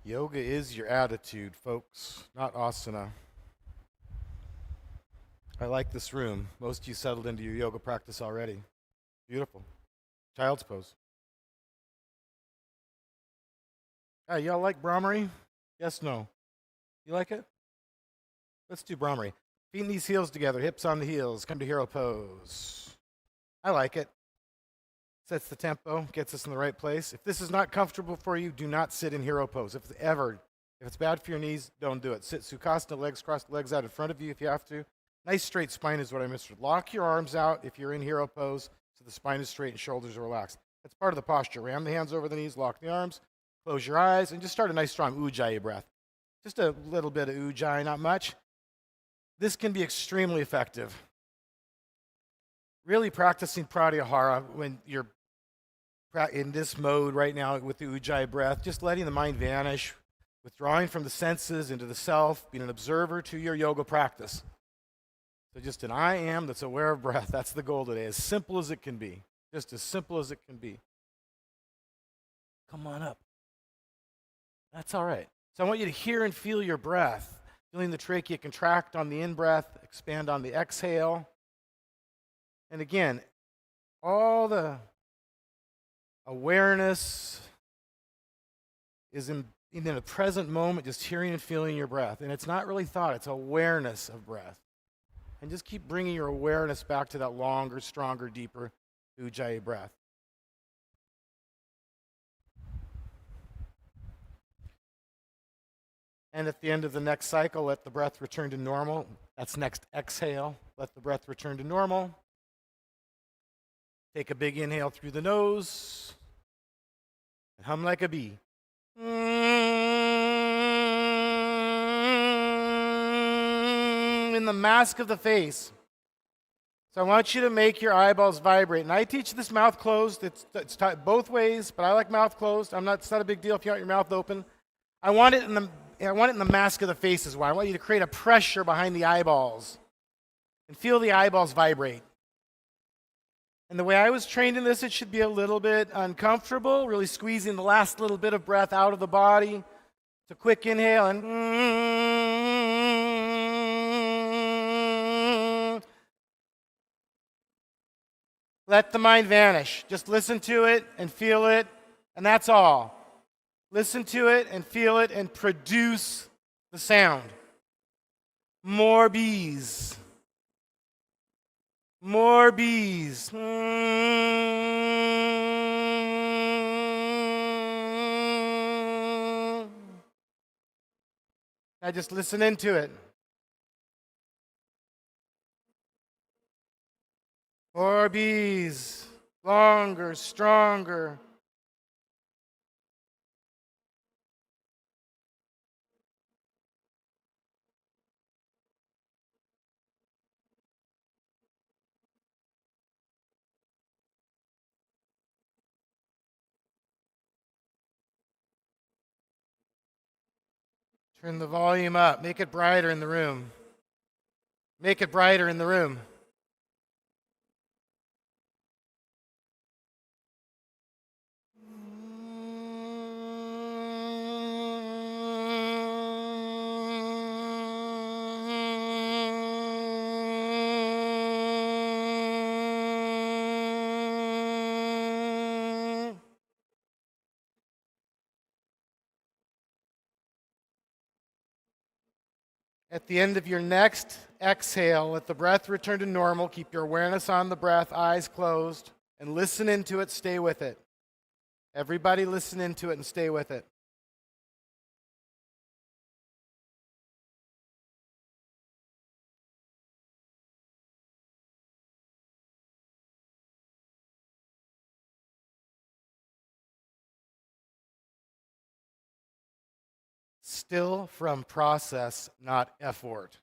Yoga is your attitude, folks, not asana. I like this room. Most of you settled into your yoga practice already. Beautiful. Child's pose. Hey, y'all like Brahmari? Yes, no. You like it? Let's do Brahmari. Feet and these heels together, hips on the heels. Come to hero pose. I like it. Sets the tempo, gets us in the right place. If this is not comfortable for you, do not sit in hero pose. If it's bad for your knees, don't do it. Sit Sukhasana, legs crossed, legs out in front of you if you have to. Nice straight spine is what I missed. Lock your arms out if you're in hero pose so the spine is straight and shoulders are relaxed. That's part of the posture. Ram the hands over the knees, lock the arms, close your eyes, and just start a nice strong ujjayi breath. Just a little bit of ujjayi, not much. This can be extremely effective. Really practicing pratyahara when you're in this mode right now with the ujjayi breath, just letting the mind vanish, withdrawing from the senses into the self, being an observer to your yoga practice. So just an I am that's aware of breath. That's the goal today. As simple as it can be. Just as simple as it can be. Come on up. That's all right. So I want you to hear and feel your breath. Feeling the trachea contract on the in-breath, expand on the exhale. And again, all the awareness is in the present moment, just hearing and feeling your breath. And it's not really thought, it's awareness of breath. And just keep bringing your awareness back to that longer, stronger, deeper ujjayi breath. And at the end of the next cycle, let the breath return to normal. That's next exhale. Let the breath return to normal. Take a big inhale through the nose. And hum like a bee. In the mask of the face. So I want you to make your eyeballs vibrate. And I teach this mouth closed. It's both ways, but I like mouth closed. It's not a big deal if you want your mouth open. I want it in the mask of the face is why. I want you to create a pressure behind the eyeballs and feel the eyeballs vibrate. And the way I was trained in this, it should be a little bit uncomfortable, really squeezing the last little bit of breath out of the body. It's a quick inhale and let the mind vanish. Just listen to it and feel it, and that's all. Listen to it and feel it and produce the sound. More bees. More bees. Now just listen into it. More bees. Longer, stronger. Turn the volume up. Make it brighter in the room. Make it brighter in the room. At the end of your next exhale, let the breath return to normal. Keep your awareness on the breath, eyes closed, and listen into it, stay with it. Everybody listen into it and stay with it. Still from process, not effort.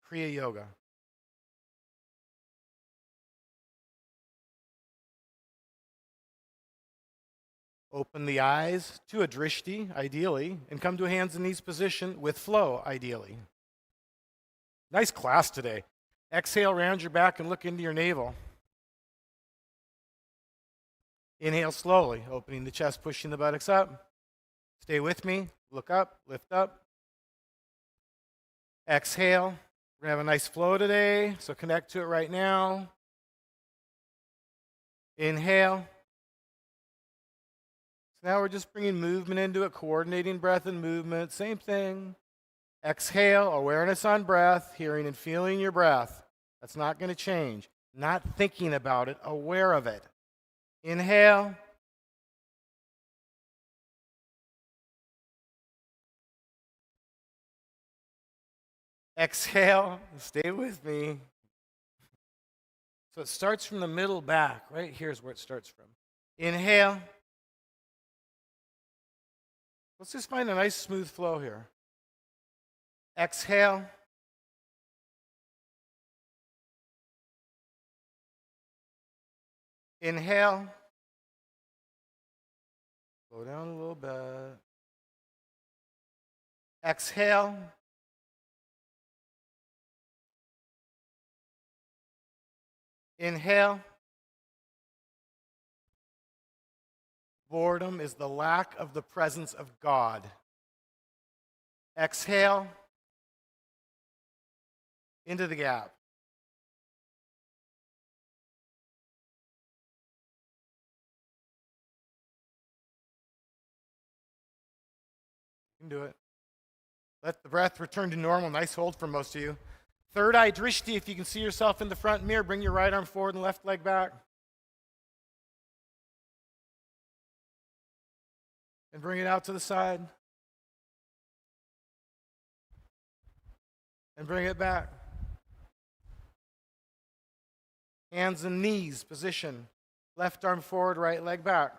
Kriya Yoga. Open the eyes to a drishti, ideally, and come to a hands and knees position with flow, ideally. Nice class today. Exhale, round your back and look into your navel. Inhale slowly, opening the chest, pushing the buttocks up. Stay with me. Look up, lift up. Exhale. We're going to have a nice flow today, so connect to it right now. Inhale. So now we're just bringing movement into it, coordinating breath and movement. Same thing. Exhale, awareness on breath, hearing and feeling your breath. That's not going to change. Not thinking about it, aware of it. Inhale. Exhale. Stay with me. So it starts from the middle back. Right here's where it starts from. Inhale. Let's just find a nice smooth flow here. Exhale. Inhale. Slow down a little bit. Exhale. Inhale. Boredom is the lack of the presence of God. Exhale. Into the gap. You can do it. Let the breath return to normal. Nice hold for most of you. Third eye drishti, if you can see yourself in the front mirror, bring your right arm forward and left leg back. And bring it out to the side. And bring it back. Hands and knees, position. Left arm forward, right leg back.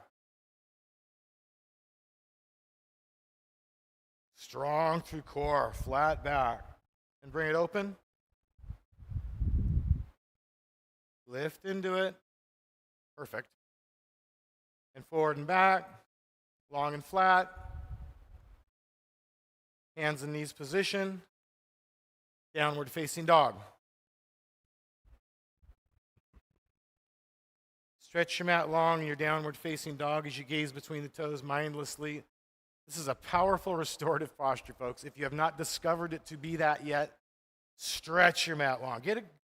Strong through core, flat back. And bring it open. Lift into it. Perfect. And forward and back. Long and flat. Hands and knees position. Downward facing dog. Stretch your mat long in your downward facing dog as you gaze between the toes mindlessly. This is a powerful restorative posture, folks. If you have not discovered it to be that yet, stretch your mat long.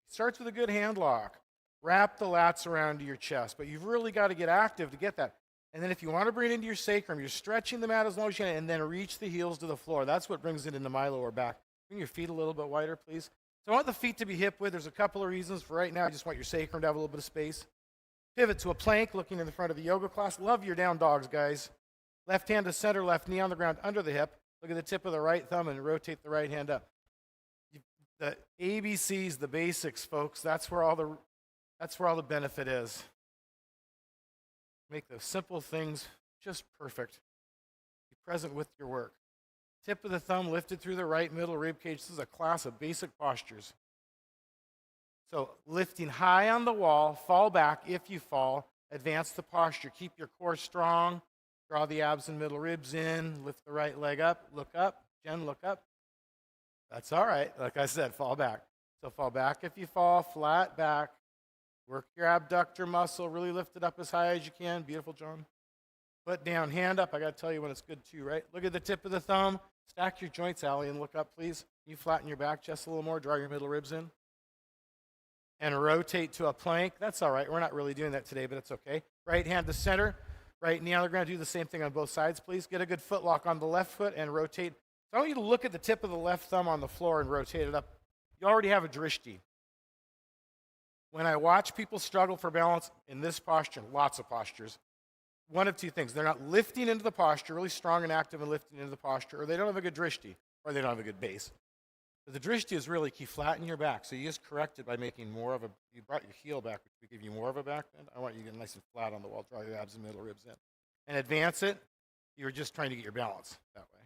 Starts with a good hand lock. Wrap the lats around your chest, but you've really got to get active to get that. And then if you want to bring it into your sacrum, you're stretching the mat as long as you can, and then reach the heels to the floor. That's what brings it into my lower back. Bring your feet a little bit wider, please. So I want the feet to be hip width. There's a couple of reasons. For right now, I just want your sacrum to have a little bit of space. Pivot to a plank, looking in the front of the yoga class. Love your down dogs, guys. Left hand to center, left knee on the ground under the hip. Look at the tip of the right thumb and rotate the right hand up. The ABCs, the basics, folks. That's where all the benefit is. Make those simple things just perfect. Be present with your work. Tip of the thumb lifted through the right middle rib cage. This is a class of basic postures. So lifting high on the wall, fall back if you fall, advance the posture. Keep your core strong. Draw the abs and middle ribs in. Lift the right leg up. Look up. Jen, look up. That's all right. Like I said, fall back. So fall back if you fall, flat back. Work your abductor muscle. Really lift it up as high as you can. Beautiful, John. Foot down, hand up. I got to tell you when it's good too, right? Look at the tip of the thumb. Stack your joints, Allie, and look up, please. You flatten your back just a little more. Draw your middle ribs in. And rotate to a plank. That's all right. We're not really doing that today, but it's okay. Right hand to center. Right knee on the ground. Do the same thing on both sides, please. Get a good foot lock on the left foot and rotate. So I want you to look at the tip of the left thumb on the floor and rotate it up. You already have a drishti. When I watch people struggle for balance in this posture, lots of postures, one of two things. They're not lifting into the posture, really strong and active and lifting into the posture, or they don't have a good drishti, or they don't have a good base. But the drishti is really key. Flatten your back. So you just correct it by making more of a, you brought your heel back, which would give you more of a back bend. I want you to get nice and flat on the wall. Draw your abs and middle ribs in. And advance it. You're just trying to get your balance that way.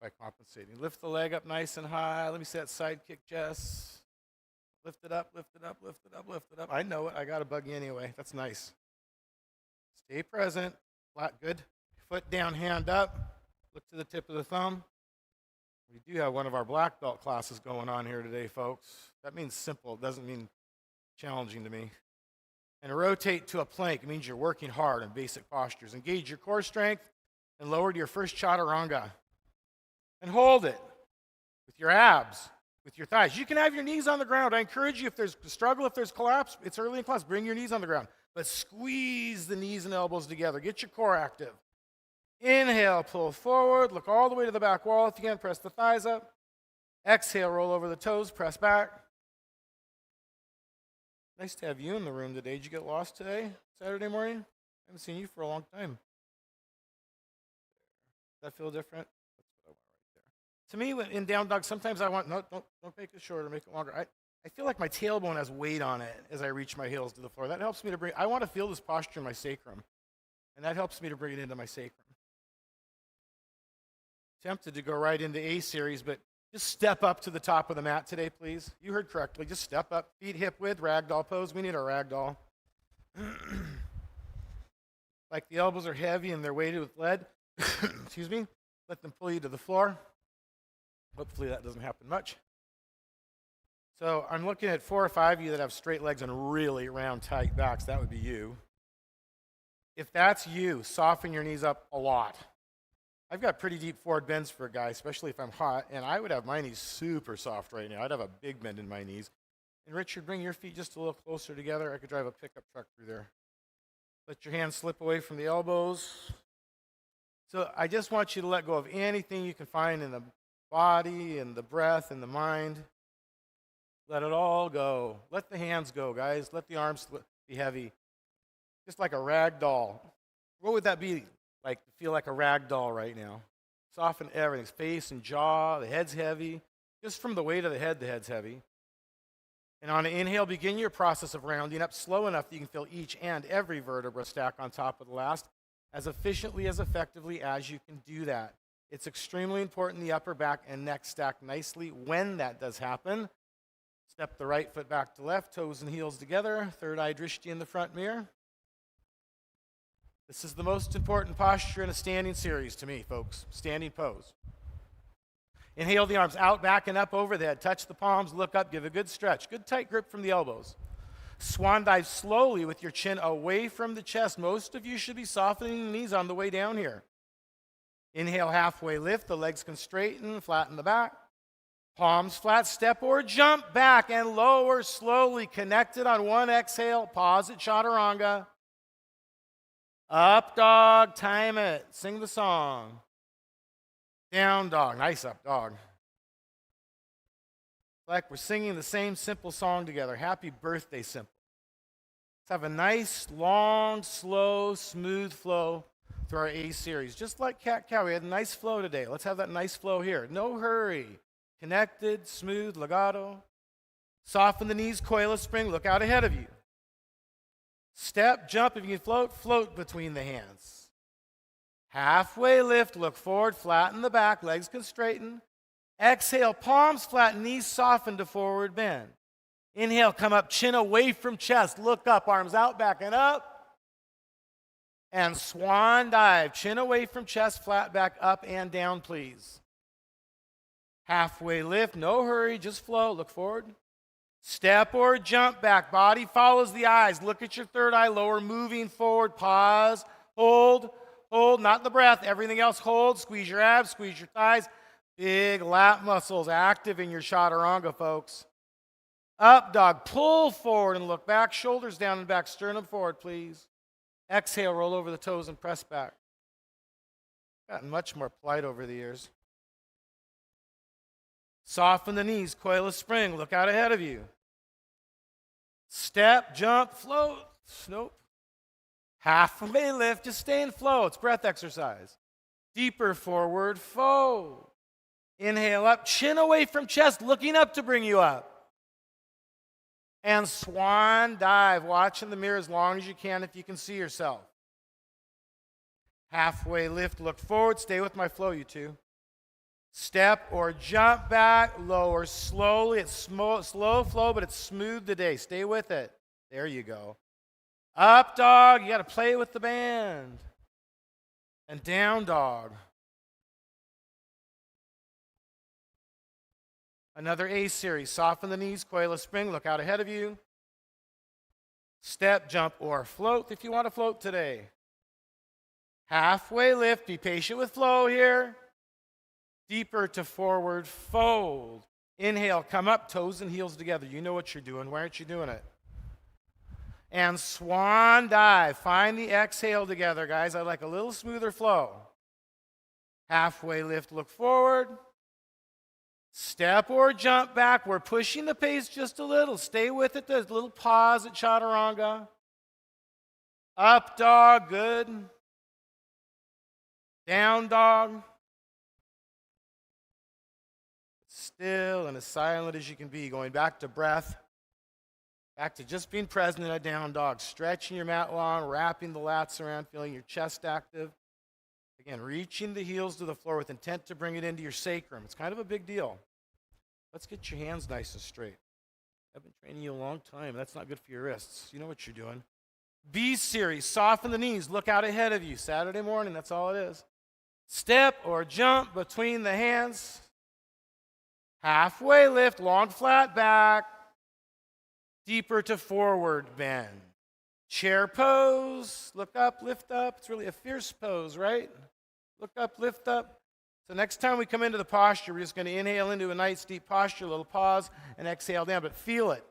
By compensating. Lift the leg up nice and high. Let me see that side kick, Jess. Lift it up, lift it up, lift it up, lift it up. I know it. I got to bug you anyway. That's nice. Stay present. Flat, good. Foot down, hand up. Look to the tip of the thumb. We do have one of our black belt classes going on here today, folks. That means simple. It doesn't mean challenging to me. And rotate to a plank. It means you're working hard in basic postures. Engage your core strength. and lower to your first chaturanga. And hold it with your abs, with your thighs. You can have your knees on the ground. I encourage you, if there's a struggle, if there's collapse, it's early in class, bring your knees on the ground. But squeeze the knees and elbows together. Get your core active. Inhale, pull forward, look all the way to the back wall. If you can, press the thighs up. Exhale, roll over the toes, press back. Nice to have you in the room today. Did you get lost today, Saturday morning? I haven't seen you for a long time. Does that feel different? That's what I want right there. To me, when in down dog, sometimes I want, no, don't make it shorter, make it longer. I feel like my tailbone has weight on it as I reach my heels to the floor. That helps me to bring, I want to feel this posture in my sacrum. And that helps me to bring it into my sacrum. Tempted to go right into A series, but just step up to the top of the mat today, please. You heard correctly. Just step up, feet hip width, ragdoll pose. We need our ragdoll. Like the elbows are heavy and they're weighted with lead. Excuse me. Let them pull you to the floor. Hopefully that doesn't happen much. So I'm looking at 4 or 5 of you that have straight legs and really round, tight backs. That would be you. If that's you, soften your knees up a lot. I've got pretty deep forward bends for a guy, especially if I'm hot, and I would have my knees super soft right now. I'd have a big bend in my knees. And Richard, bring your feet just a little closer together. I could drive a pickup truck through there. Let your hands slip away from the elbows. So I just want you to let go of anything you can find in the body and the breath and the mind. Let it all go. Let the hands go, guys. Let the arms be heavy. Just like a rag doll. What would that be like to feel like a rag doll right now? Soften everything. Face and jaw. The head's heavy. Just from the weight of the head's heavy. And on an inhale, begin your process of rounding up slow enough that you can feel each and every vertebra stack on top of the last as efficiently, as effectively as you can do that. It's extremely important the upper back and neck stack nicely. When that does happen, step the right foot back to left, toes and heels together, third eye drishti in the front mirror. This is the most important posture in a standing series to me, folks. Standing pose. Inhale the arms out, back, and up over the head. Touch the palms, look up, give a good stretch. Good tight grip from the elbows. Swan dive slowly with your chin away from the chest. Most of you should be softening the knees on the way down here. Inhale, halfway lift. The legs can straighten, flatten the back. Palms flat, step or jump back and lower slowly. Connected on one exhale. Pause at chaturanga. Up dog, time it. Sing the song. Down dog, nice up dog. Like we're singing the same simple song together. Happy birthday, simple. Let's have a nice, long, slow, smooth flow through our A series. Just like cat-cow, we had a nice flow today. Let's have that nice flow here. No hurry. Connected, smooth, legato. Soften the knees, coil a spring, look out ahead of you. Step, jump, if you can float, float between the hands. Halfway lift, look forward, flatten the back, legs can straighten. Exhale, palms flat, knees soften to forward bend. Inhale, come up, chin away from chest, look up, arms out, back and up. And swan dive, chin away from chest, flat back, up and down, please. Halfway lift, no hurry, just flow, look forward. Step or jump back, body follows the eyes. Look at your third eye lower, moving forward, pause, hold, not the breath, everything else hold, squeeze your abs, squeeze your thighs. Big lat muscles active in your chaturanga, folks. Up dog, pull forward and look back, shoulders down and back, sternum forward, please. Exhale, roll over the toes and press back. Gotten much more polite over the years. Soften the knees, coil a spring, look out ahead of you. Step, jump, float, nope. Halfway lift, just stay in flow, it's breath exercise. Deeper forward fold. Inhale up, chin away from chest, looking up to bring you up. And swan dive, watch in the mirror as long as you can if you can see yourself. Halfway lift, look forward, stay with my flow, you two. Step or jump back, lower slowly. It's slow flow, but it's smooth today. Stay with it. There you go. Up dog, you got to play with the band. And down dog. Another A series. Soften the knees, coil a spring, look out ahead of you. Step, jump, or float if you want to float today. Halfway lift. Be patient with flow here. Deeper to forward fold. Inhale, come up, toes and heels together. You know what you're doing. Why aren't you doing it? And swan dive. Find the exhale together, guys. I like a little smoother flow. Halfway lift, look forward. Step or jump back. We're pushing the pace just a little. Stay with it. There's a little pause at chaturanga. Up dog, good. Down dog. Still and as silent as you can be. Going back to breath. Back to just being present in a down dog. Stretching your mat long, wrapping the lats around, feeling your chest active. Again, reaching the heels to the floor with intent to bring it into your sacrum. It's kind of a big deal. Let's get your hands nice and straight. I've been training you a long time. That's not good for your wrists. You know what you're doing. B series, soften the knees. Look out ahead of you. Saturday morning, that's all it is. Step or jump between the hands. Halfway lift, long flat back. Deeper to forward bend. Chair pose. Look up, lift up. It's really a fierce pose, right? Look up, lift up. So next time we come into the posture, we're just going to inhale into a nice deep posture, a little pause, and exhale down. But feel it.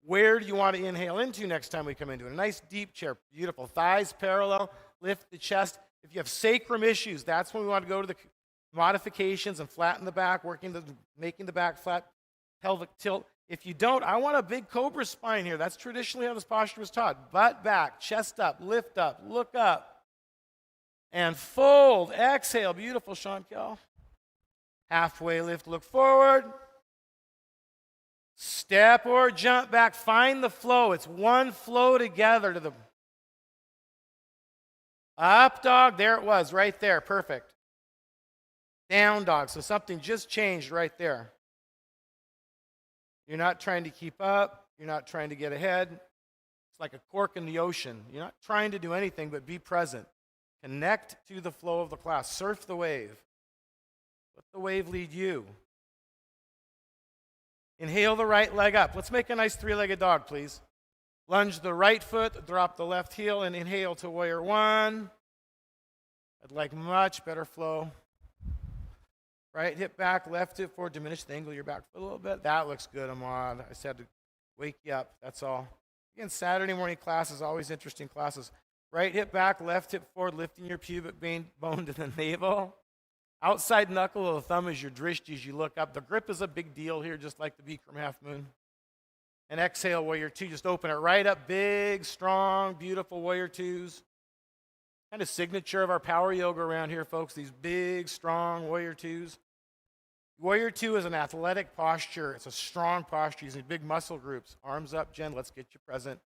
Where do you want to inhale into next time we come into it? A nice deep chair. Beautiful. Thighs parallel. Lift the chest. If you have sacrum issues, that's when we want to go to the modifications and flatten the back, making the back flat, pelvic tilt. If you don't, I want a big Cobra spine here. That's traditionally how this posture was taught. Butt back, chest up, look up. And fold, exhale. Beautiful, Sean Kell. Halfway lift, look forward. Step or jump back. Find the flow. It's one flow together to the up dog. There it was, right there. Perfect. Down dog. So something just changed right there. You're not trying to keep up. You're not trying to get ahead. It's like a cork in the ocean. You're not trying to do anything but be present. Connect to the flow of the class. Surf the wave. Let the wave lead you. Inhale the right leg up. Let's make a nice three-legged dog, please. Lunge the right foot, drop the left heel, and inhale to warrior one. I'd like much better flow. Right hip back, left hip forward, diminish the angle of your back foot a little bit. That looks good, Ahmad. I just had to wake you up, that's all. Again, Saturday morning classes, always interesting classes. Right hip back, left hip forward, lifting your pubic bone to the navel. Outside knuckle of the thumb is your drishti as you look up. The grip is a big deal here, just like the Bikram half moon. And exhale, warrior two. Just open it right up, big, strong, beautiful warrior twos. Kind of signature of our power yoga around here, folks, these big, strong warrior twos. Warrior two is an athletic posture. It's a strong posture using big muscle groups. Arms up, Jen, let's get you present.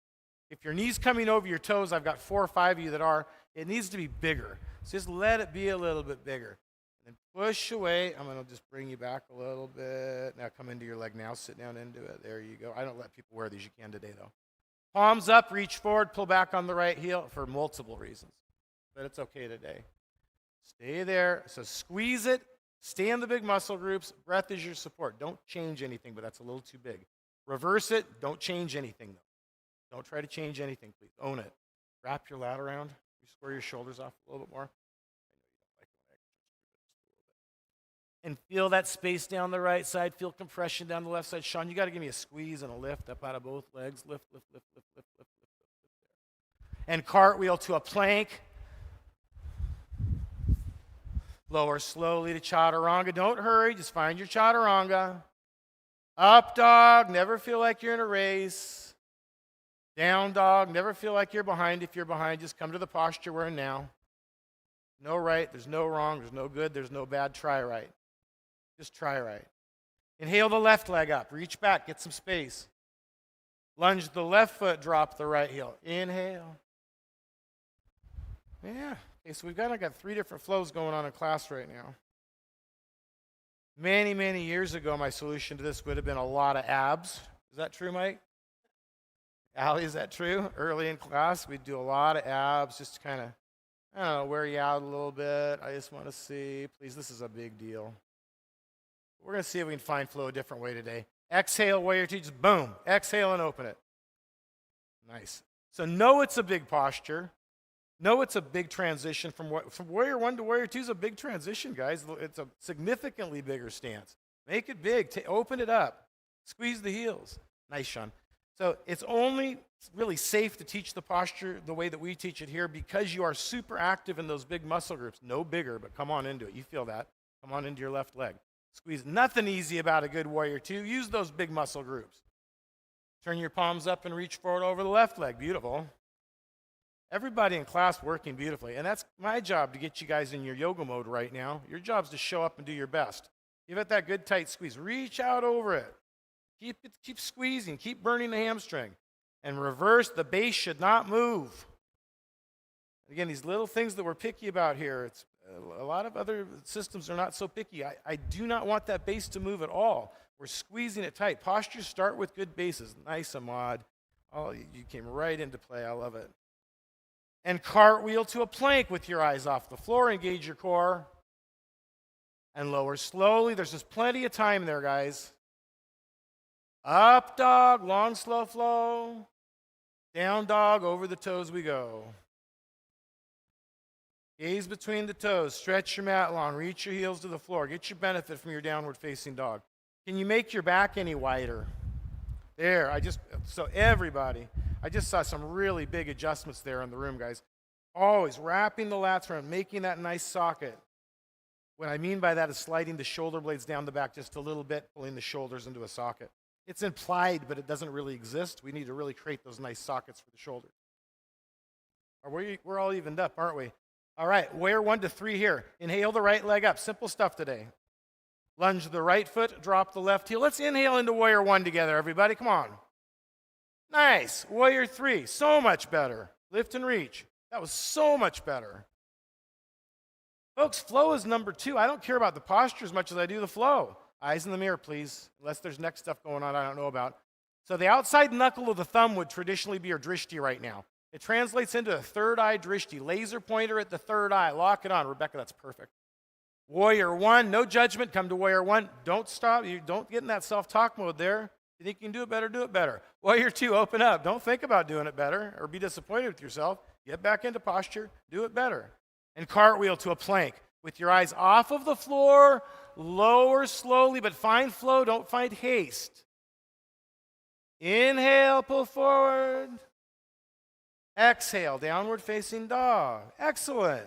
If your knees coming over your toes, I've got 4 or 5 of you that are, it needs to be bigger. So just let it be a little bit bigger. And push away. I'm going to just bring you back a little bit. Now come into your leg now. Sit down into it. There you go. I don't let people wear these. You can today, though. Palms up, reach forward, pull back on the right heel for multiple reasons. But it's okay today. Stay there. So squeeze it. Stay in the big muscle groups. Breath is your support. Don't change anything, but that's a little too big. Reverse it. Don't change anything, though. Don't try to change anything, please. Own it. Wrap your lat around. You square your shoulders off a little bit more. And feel that space down the right side. Feel compression down the left side. Sean, you got to give me a squeeze and a lift up out of both legs. Lift, lift, lift, lift, lift, lift, lift, lift. And cartwheel to a plank. Lower slowly to chaturanga. Don't hurry. Just find your chaturanga. Up dog. Never feel like you're in a race. Down dog. Never feel like you're behind. If you're behind, just come to the posture we're in now. No right. There's no wrong. There's no good. There's no bad. Try right. Just try right. Inhale the left leg up. Reach back. Get some space. Lunge the left foot. Drop the right heel. Inhale. Yeah. Okay, so I got 3 different flows going on in class right now. Many, many years ago, my solution to this would have been a lot of abs. Is that true, Mike? Allie, is that true? Early in class, we'd do a lot of abs just to kind of, I don't know, wear you out a little bit. I just want to see. Please, this is a big deal. We're going to see if we can find flow a different way today. Exhale, warrior two, just boom. Exhale and open it. Nice. So know it's a big posture. No, it's a big transition from warrior one to warrior two is a big transition, guys. It's a significantly bigger stance. Make it big. Open it up. Squeeze the heels. Nice, Sean. So it's only really safe to teach the posture the way that we teach it here because you are super active in those big muscle groups. No bigger, but come on into it. You feel that. Come on into your left leg. Squeeze. Nothing easy about a good warrior two. Use those big muscle groups. Turn your palms up and reach forward over the left leg. Beautiful. Everybody in class working beautifully. And that's my job to get you guys in your yoga mode right now. Your job is to show up and do your best. Give it that good tight squeeze. Reach out over it. Keep squeezing. Keep burning the hamstring. And reverse, the base should not move. Again, these little things that we're picky about here, it's a lot of other systems are not so picky. I do not want that base to move at all. We're squeezing it tight. Postures start with good bases. Nice, Ahmad. Oh, you came right into play. I love it. And cartwheel to a plank with your eyes off the floor. Engage your core. And lower slowly. There's just plenty of time there, guys. Up dog, long, slow flow. Down dog, over the toes we go. Gaze between the toes. Stretch your mat long. Reach your heels to the floor. Get your benefit from your downward facing dog. Can you make your back any wider? There, so everybody, I just saw some really big adjustments there in the room, guys. Always wrapping the lats around, making that nice socket. What I mean by that is sliding the shoulder blades down the back just a little bit, pulling the shoulders into a socket. It's implied, but it doesn't really exist. We need to really create those nice sockets for the shoulders. We're all evened up, aren't we? All right, warrior 1 to 3 here. Inhale the right leg up. Simple stuff today. Lunge the right foot, drop the left heel. Let's inhale into warrior 1 together, everybody. Come on. Nice. Warrior 3, so much better. Lift and reach. That was so much better. Folks, flow is number 2. I don't care about the posture as much as I do the flow. Eyes in the mirror, please, unless there's next stuff going on I don't know about. So the outside knuckle of the thumb would traditionally be your drishti right now. It translates into a third eye drishti. Laser pointer at the third eye. Lock it on. Rebecca, that's perfect. Warrior 1, no judgment. Come to warrior 1. Don't stop. You don't get in that self-talk mode there. You think you can do it better, do it better. Warrior 2, open up. Don't think about doing it better or be disappointed with yourself. Get back into posture. Do it better. And cartwheel to a plank with your eyes off of the floor. Lower slowly, but find flow. Don't find haste. Inhale, pull forward. Exhale, downward facing dog. Excellent.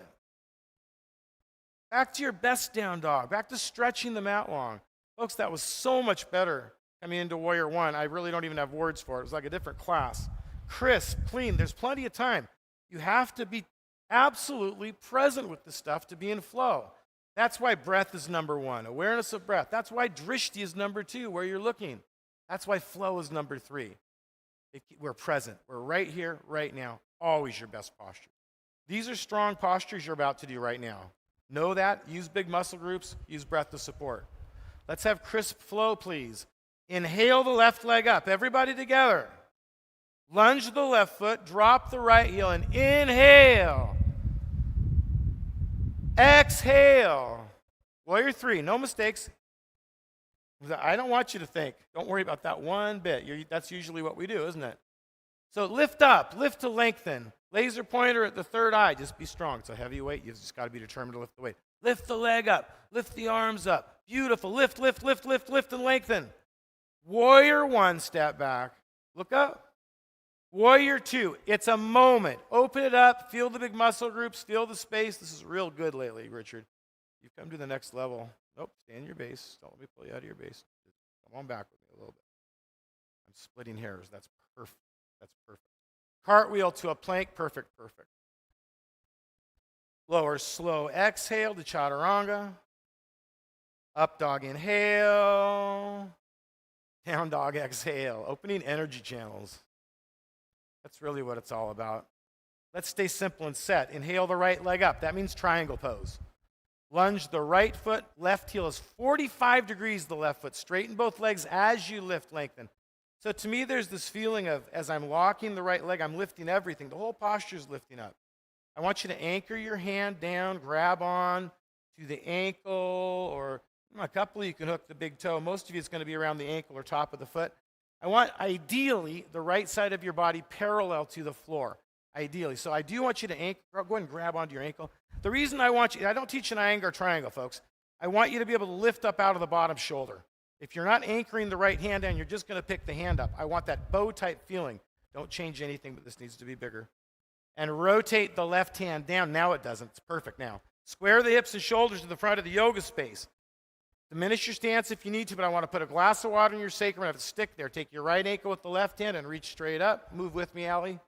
Back to your best down dog. Back to stretching the mat long. Folks, that was so much better coming into warrior 1. I really don't even have words for it. It was like a different class. Crisp, clean. There's plenty of time. You have to be absolutely present with the stuff to be in flow. That's why breath is number 1. Awareness of breath. That's why drishti is number 2, where you're looking. That's why flow is number 3. We're present. We're right here, right now. Always your best posture. These are strong postures you're about to do right now. Know that. Use big muscle groups. Use breath to support. Let's have crisp flow, please. Inhale the left leg up. Everybody together. Lunge the left foot. Drop the right heel and inhale. Exhale. Warrior 3. No mistakes. I don't want you to think. Don't worry about that one bit. That's usually what we do, isn't it? So lift up. Lift to lengthen. Laser pointer at the third eye. Just be strong. It's a heavy weight. You've just got to be determined to lift the weight. Lift the leg up. Lift the arms up. Beautiful. Lift, lift, lift, lift, lift, and lengthen. Warrior 1, step back. Look up. Warrior 2, it's a moment. Open it up. Feel the big muscle groups. Feel the space. This is real good lately, Richard. You've come to the next level. Nope, stay in your base. Don't let me pull you out of your base. Come on back with me a little bit. I'm splitting hairs. That's perfect. That's perfect. Cartwheel to a plank. Perfect, perfect. Lower slow exhale to chaturanga. Up dog inhale. Down dog exhale. Opening energy channels. That's really what it's all about. Let's stay simple and set. Inhale the right leg up. That means triangle pose. Lunge the right foot. Left heel is 45 degrees, the left foot. Straighten both legs as you lift, lengthen. So to me, there's this feeling of, as I'm locking the right leg, I'm lifting everything. The whole posture is lifting up. I want you to anchor your hand down, grab on to the ankle, or a couple of you can hook the big toe. Most of you, it's going to be around the ankle or top of the foot. I want, ideally, the right side of your body parallel to the floor. ideally. So I do want you to go ahead and grab onto your ankle. The reason I want you, I don't teach an angle or triangle, folks. I want you to be able to lift up out of the bottom shoulder. If you're not anchoring the right hand down, you're just going to pick the hand up. I want that bow type feeling. Don't change anything, but this needs to be bigger. And rotate the left hand down. Now it doesn't. It's perfect now. Square the hips and shoulders to the front of the yoga space. Diminish your stance if you need to, but I want to put a glass of water in your sacrum and have a stick there. Take your right ankle with the left hand and reach straight up. Move with me, Allie.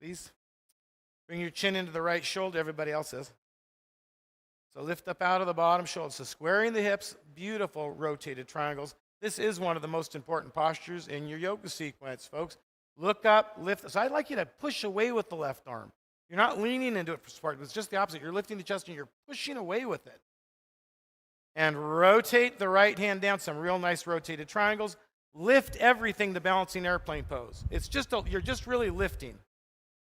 Please. Bring your chin into the right shoulder. Everybody else is. So lift up out of the bottom shoulder. So squaring the hips, beautiful rotated triangles. This is one of the most important postures in your yoga sequence, folks. Look up, lift. So I'd like you to push away with the left arm. You're not leaning into it for support. It's just the opposite. You're lifting the chest and you're pushing away with it. And rotate the right hand down. Some real nice rotated triangles. Lift everything, the balancing airplane pose. You're just really lifting.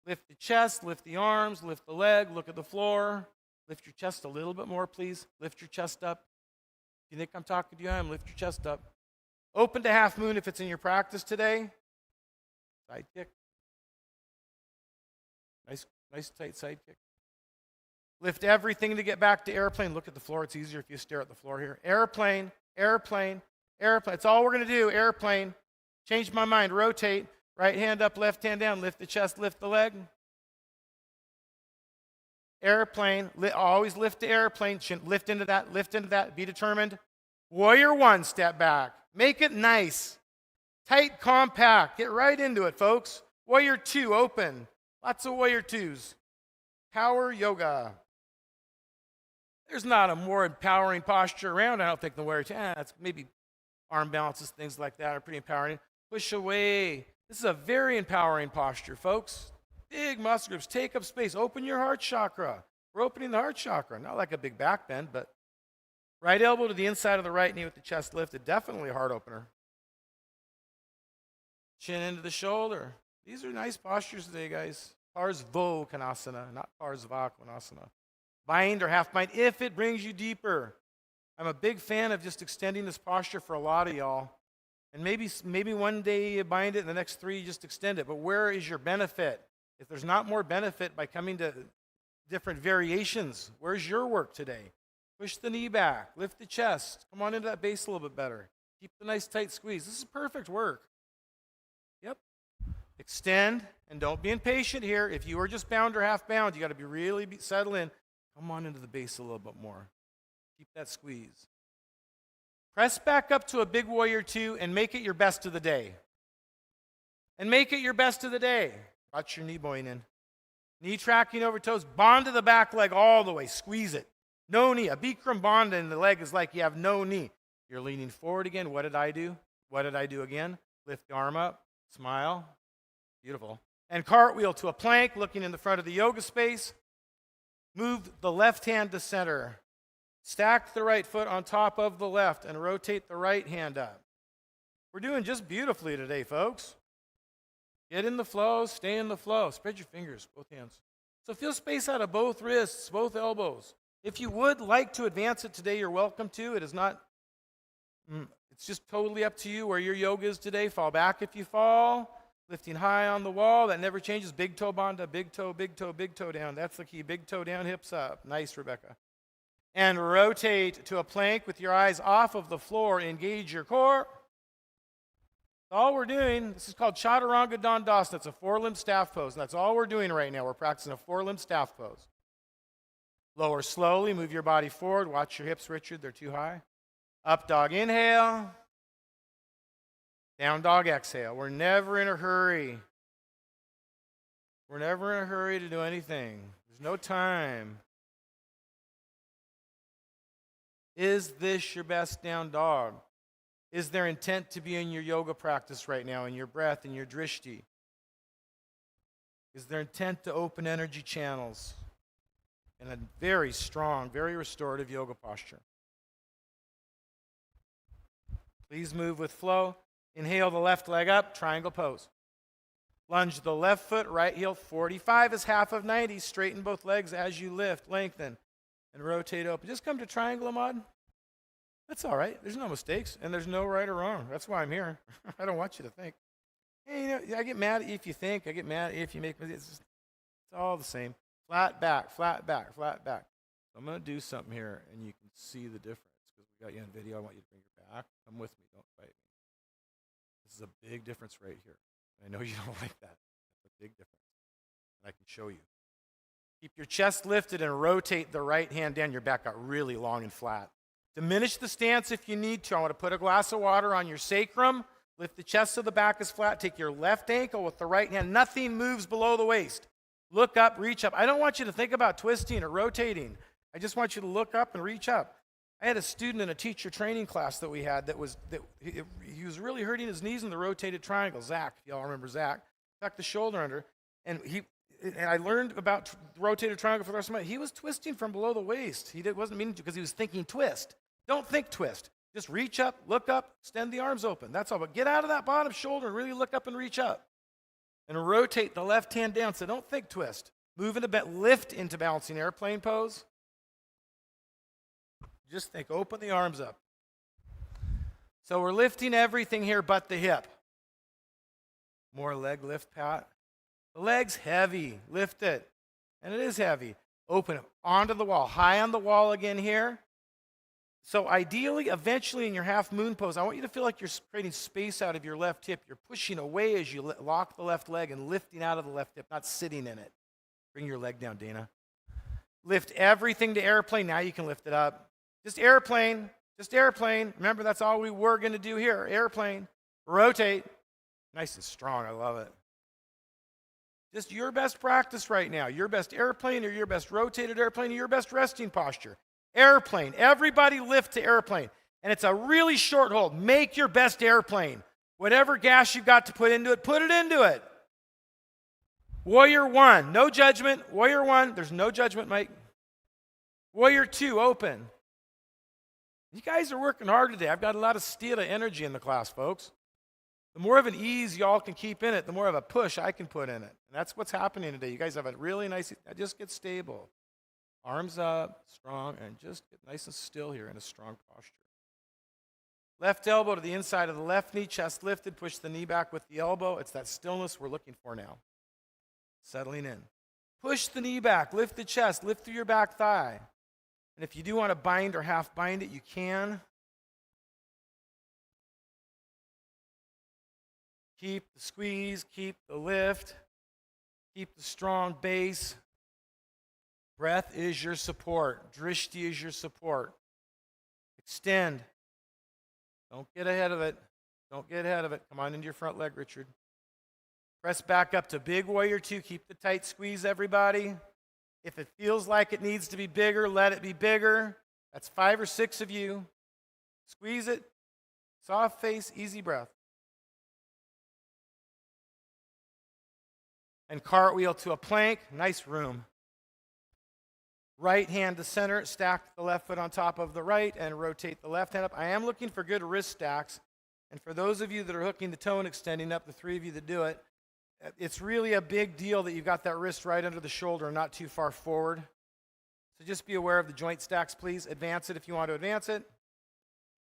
Lift the chest, lift the arms, lift the leg, look at the floor. Lift your chest a little bit more, please. Lift your chest up. If you think I'm talking to you, lift your chest up. Open to half moon if it's in your practice today. Side kick. Nice tight side kick. Lift everything to get back to airplane. Look at the floor. It's easier if you stare at the floor here. Airplane, airplane, airplane. That's all we're going to do. Airplane. Change my mind. Rotate. Right hand up, left hand down. Lift the chest, lift the leg. Airplane. Always lift the airplane. Lift into that, lift into that. Be determined. Warrior one, step back. Make it nice. Tight, compact. Get right into it, folks. Warrior two, open. Lots of warrior twos. Power yoga. There's not a more empowering posture around, I don't think, than warrior two. That's maybe arm balances, things like that are pretty empowering. Push away. This is a very empowering posture, folks. Big muscle groups. Take up space. Open your heart chakra. We're opening the heart chakra. Not like a big back bend, but right elbow to the inside of the right knee with the chest lifted. Definitely a heart opener. Chin into the shoulder. These are nice postures today, guys. Parsvottanasana, not Parsvakonasana. Bind or half bind if it brings you deeper. I'm a big fan of just extending this posture for a lot of y'all. And maybe one day you bind it, and the next 3 you just extend it. But where is your benefit? If there's not more benefit by coming to different variations, where's your work today? Push the knee back, lift the chest, come on into that base a little bit better. Keep the nice tight squeeze. This is perfect work. Yep. Extend, and don't be impatient here. If you are just bound or half bound, you got to be really settle in. Come on into the base a little bit more. Keep that squeeze. Press back up to a big warrior two and make it your best of the day. And make it your best of the day. Watch your knee bowing in. Knee tracking over toes. Bond to the back leg all the way. Squeeze it. No knee. A Bikram Bandha in the leg is like you have no knee. You're leaning forward again. What did I do? What did I do again? Lift the arm up. Smile. Beautiful. And cartwheel to a plank, looking in the front of the yoga space. Move the left hand to center. Stack the right foot on top of the left and rotate the right hand up. We're doing just beautifully today, folks. Get in the flow, stay in the flow. Spread your fingers, both hands. So feel space out of both wrists, both elbows. If you would like to advance it today, you're welcome to. It is not, it's just totally up to you where your yoga is today. Fall back if you fall. Lifting high on the wall. That never changes. Big toe bandha, big toe, big toe, big toe down. That's the key. Big toe down, hips up. Nice, Rebecca. And rotate to a plank with your eyes off of the floor. Engage your core. That's all we're doing. This is called Chaturanga Dandasana. It's a 4-limb staff pose. And that's all we're doing right now. We're practicing a 4-limb staff pose. Lower slowly. Move your body forward. Watch your hips, Richard. They're too high. Up dog inhale. Down dog exhale. We're never in a hurry. We're never in a hurry to do anything. There's no time. Is this your best down dog? Is there intent to be in your yoga practice right now, in your breath, in your drishti? Is there intent to open energy channels in a very strong, very restorative yoga posture? Please move with flow. Inhale the left leg up, triangle pose. Lunge the left foot, right heel. 45 is half of 90. Straighten both legs as you lift, lengthen, and rotate open. Just come to triangle, Ahmad. That's all right. There's no mistakes, and there's no right or wrong. That's why I'm here. I don't want you to think. Hey, I get mad at you if you think. I get mad at you if you make mistakes. It's all the same. Flat back, flat back, flat back. So I'm going to do something here, and you can see the difference. Because we got you on video, I want you to bring your back. Come with me. Don't fight me. This is a big difference right here. I know you don't like that. That's a big difference. And I can show you. Keep your chest lifted and rotate the right hand down. Your back got really long and flat. Diminish the stance if you need to. I want to put a glass of water on your sacrum. Lift the chest so the back is flat. Take your left ankle with the right hand. Nothing moves below the waist. Look up, reach up. I don't want you to think about twisting or rotating. I just want you to look up and reach up. I had a student in a teacher training class that we had he was really hurting his knees in the rotated triangle. Zach, if y'all remember Zach, tucked the shoulder under, and I learned about rotated triangle for the rest of my life. He was twisting from below the waist. He wasn't meaning to because he was thinking twist. Don't think twist. Just reach up, look up, extend the arms open. That's all. But get out of that bottom shoulder and really look up and reach up. And rotate the left hand down. So don't think twist. Move into lift into balancing airplane pose. Just think, open the arms up. So we're lifting everything here but the hip. More leg lift, Pat. The leg's heavy. Lift it. And it is heavy. Open it onto the wall. High on the wall again here. So ideally, eventually in your half moon pose, I want you to feel like you're creating space out of your left hip. You're pushing away as you lock the left leg and lifting out of the left hip, not sitting in it. Bring your leg down, Dana. Lift everything to airplane. Now you can lift it up. Just airplane. Just airplane. Remember, that's all we were going to do here. Airplane. Rotate. Nice and strong. I love it. Just your best practice right now. Your best airplane or your best rotated airplane or your best resting posture. Airplane. Everybody lift to airplane. And it's a really short hold. Make your best airplane. Whatever gas you've got to put into it, put it into it. Warrior 1. No judgment. Warrior 1. There's no judgment, Mike. Warrior 2. Open. You guys are working hard today. I've got a lot of stila energy in the class, folks. The more of an ease y'all can keep in it, the more of a push I can put in it. And that's what's happening today. You guys have a really nice, just get stable. Arms up, strong, and just get nice and still here in a strong posture. Left elbow to the inside of the left knee, chest lifted, push the knee back with the elbow. It's that stillness we're looking for now. Settling in. Push the knee back, lift the chest, lift through your back thigh. And if you do want to bind or half bind it, you can. Keep the squeeze, keep the lift, keep the strong base. Breath is your support. Drishti is your support. Extend. Don't get ahead of it. Don't get ahead of it. Come on into your front leg, Richard. Press back up to big warrior 2. Keep the tight squeeze, everybody. If it feels like it needs to be bigger, let it be bigger. That's 5 or 6 of you. Squeeze it. Soft face, easy breath. And cartwheel to a plank. Nice room. Right hand to center. Stack the left foot on top of the right and rotate the left hand up. I am looking for good wrist stacks. And for those of you that are hooking the toe and extending up, the 3 of you that do it, it's really a big deal that you've got that wrist right under the shoulder and not too far forward. So just be aware of the joint stacks, please. Advance it if you want to advance it.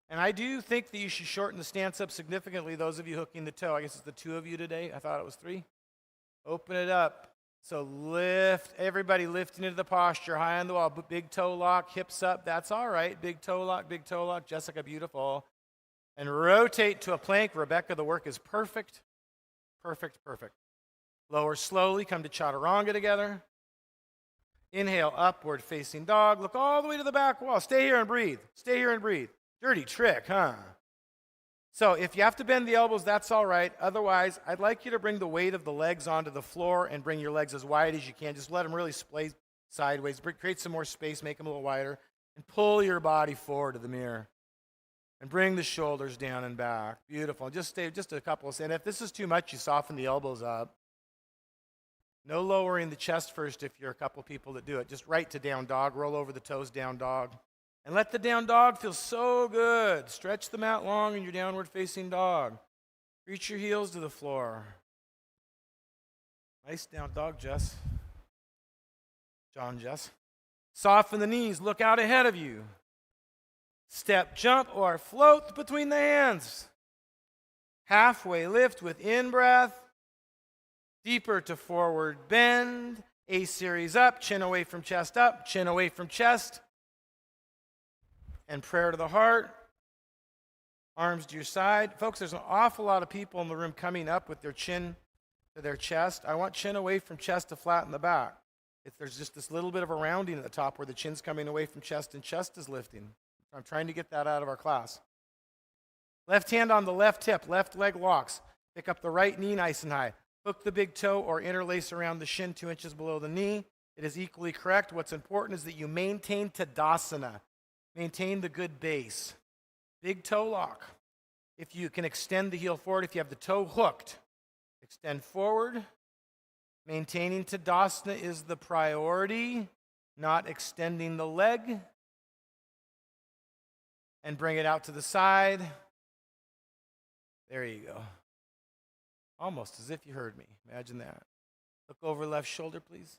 And I do think that you should shorten the stance up significantly, those of you hooking the toe. I guess it's the 2 of you today. I thought it was 3. Open it up. So lift, everybody lifting into the posture, high on the wall. Big toe lock, hips up. That's all right. Big toe lock, big toe lock. Jessica, beautiful. And rotate to a plank. Rebecca, the work is perfect. Perfect, perfect. Lower slowly, come to chaturanga together. Inhale, upward facing dog. Look all the way to the back wall. Stay here and breathe. Stay here and breathe. Dirty trick, huh? So if you have to bend the elbows, that's all right. Otherwise, I'd like you to bring the weight of the legs onto the floor and bring your legs as wide as you can. Just let them really splay sideways. Create some more space, make them a little wider. And pull your body forward to the mirror. And bring the shoulders down and back. Beautiful. Just stay just a couple of seconds. And if this is too much, you soften the elbows up. No lowering the chest first if you're a couple people that do it. Just right to down dog. Roll over the toes, down dog. And let the down dog feel so good. Stretch them out long in your downward facing dog. Reach your heels to the floor. Nice down dog, Jess. John, Jess. Soften the knees. Look out ahead of you. Step, jump, or float between the hands. Halfway lift with in-breath. Deeper to forward bend. A series up, chin away from chest up, chin away from chest. And prayer to the heart. Arms to your side. Folks, there's an awful lot of people in the room coming up with their chin to their chest. I want chin away from chest to flatten the back. There's just this little bit of a rounding at the top where the chin's coming away from chest and chest is lifting. I'm trying to get that out of our class. Left hand on the left hip, left leg locks. Pick up the right knee nice and high. Hook the big toe or interlace around the shin 2 inches below the knee. It is equally correct. What's important is that you maintain Tadasana. Maintain the good base. Big toe lock. If you can extend the heel forward, if you have the toe hooked, extend forward. Maintaining Tadasana is the priority, not extending the leg. And bring it out to the side. There you go. Almost as if you heard me. Imagine that. Look over left shoulder, please.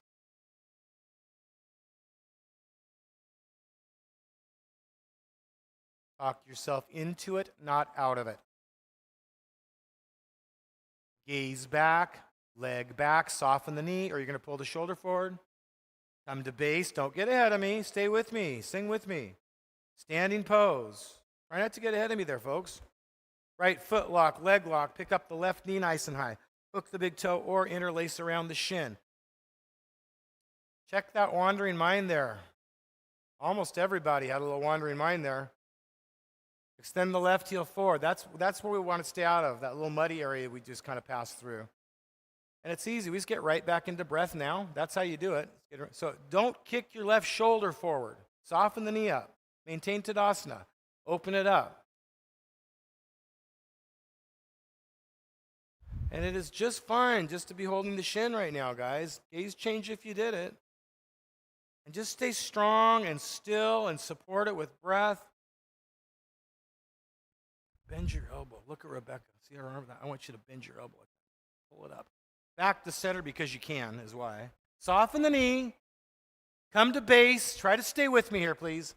Talk yourself into it, not out of it. Gaze back, leg back, soften the knee, or you're going to pull the shoulder forward. Come to base. Don't get ahead of me. Stay with me. Sing with me. Standing pose. Try not to get ahead of me there, folks. Right foot lock, leg lock. Pick up the left knee nice and high. Hook the big toe or interlace around the shin. Check that wandering mind there. Almost everybody had a little wandering mind there. Extend the left heel forward. That's where we want to stay out of, that little muddy area we just kind of passed through. And it's easy. We just get right back into breath now. That's how you do it. So don't kick your left shoulder forward. Soften the knee up. Maintain Tadasana. Open it up. And it is just fine just to be holding the shin right now, guys. Gaze change if you did it. And just stay strong and still and support it with breath. Bend your elbow. Look at Rebecca. See her arm? I want you to bend your elbow. Pull it up. Back to center because you can is why. Soften the knee. Come to base. Try to stay with me here, please.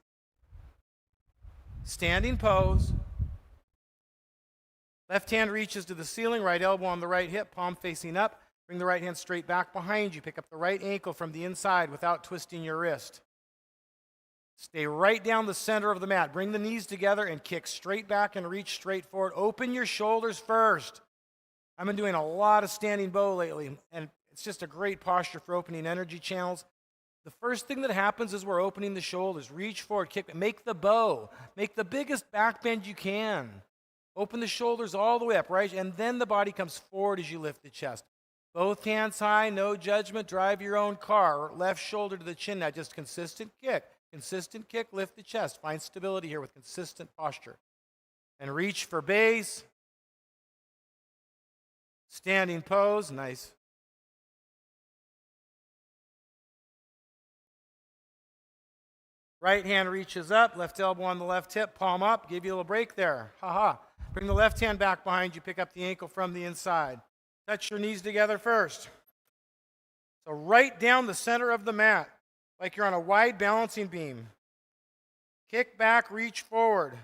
Standing pose. Left hand reaches to the ceiling, right elbow on the right hip, palm facing up. Bring the right hand straight back behind you. Pick up the right ankle from the inside without twisting your wrist. Stay right down the center of the mat. Bring the knees together and kick straight back and reach straight forward. Open your shoulders first. I've been doing a lot of standing bow lately, and it's just a great posture for opening energy channels. The first thing that happens is we're opening the shoulders. Reach forward, kick, make the bow. Make the biggest back bend you can. Open the shoulders all the way up, right? And then the body comes forward as you lift the chest. Both hands high, no judgment. Drive your own car. Left shoulder to the chin. Now just consistent kick. Consistent kick, lift the chest. Find stability here with consistent posture. And reach for base. Standing pose. Nice. Right hand reaches up. Left elbow on the left hip. Palm up. Give you a little break there. Ha. Bring the left hand back behind you. Pick up the ankle from the inside. Touch your knees together first. So right down the center of the mat, like you're on a wide balancing beam. Kick back, reach forward.